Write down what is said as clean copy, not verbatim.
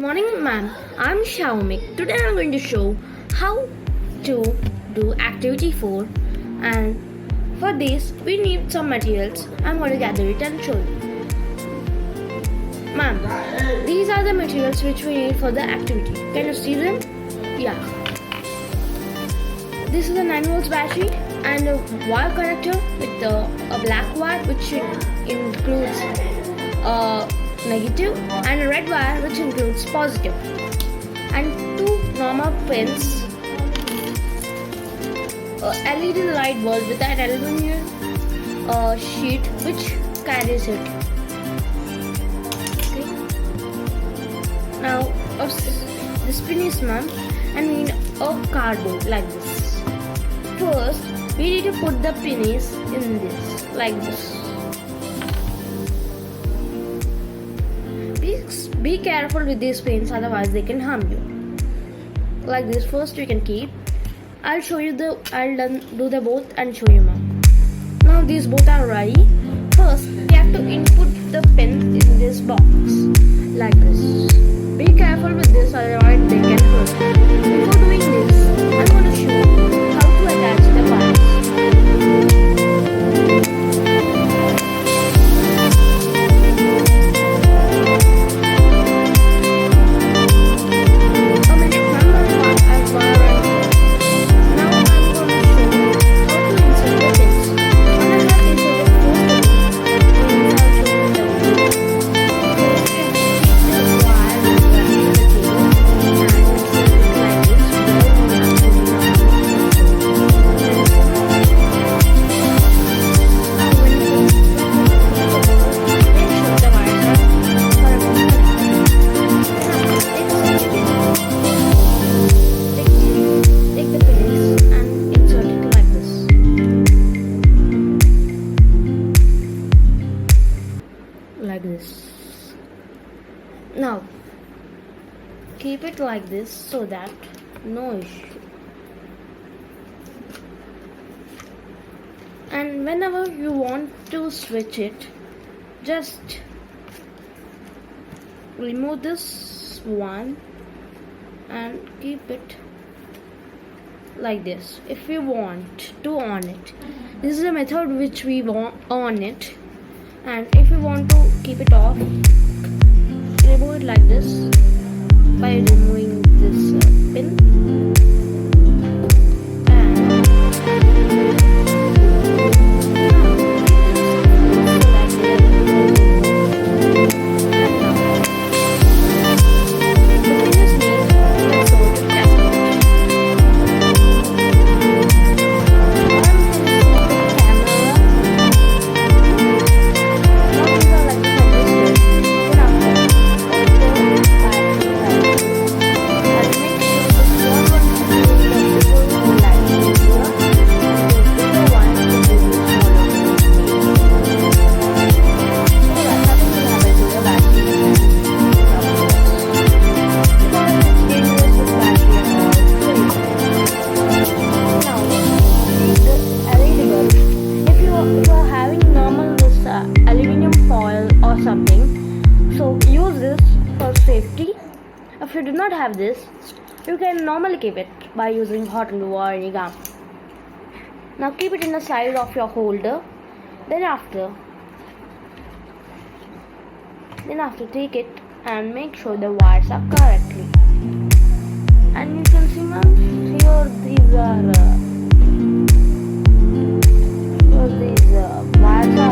morning, ma'am. I'm Xiaomik. Today I'm going to show how to do activity 4, and for this we need some materials. I'm going to gather it and show you. Ma'am, these are the materials which we need for the activity. Can you see them? Yeah. This is a 9 volts battery and a wire connector with a black wire which includes negative, and a red wire which includes positive, and two normal pins, a LED light bulb with an aluminum sheet which carries it. Okay. Now this pin is ma'am, and we need a cardboard like this. First we need to put the pinnies in this like this. Be careful with these pins, otherwise they can harm you. Like this, first you can keep. I'll do the both and show you ma'am. Now these both are ready. First we have to input the pin in this box like this. Be careful with this, otherwise they can hurt. Before doing this, I'm going to show you how to attach the wires. Like this. Now keep it like this so that no issue. And whenever you want to switch it, just remove this one and keep it like this. If you want to on it, this is the method which we want on it. And if you want to keep it off, remove it like this by removing this pin. So use this for safety. If you do not have this, you can normally keep it by using hot glue or any gum. Now keep it in the side of your holder. Then after take it and make sure the wires are correctly. And you can see ma'am, here these wires are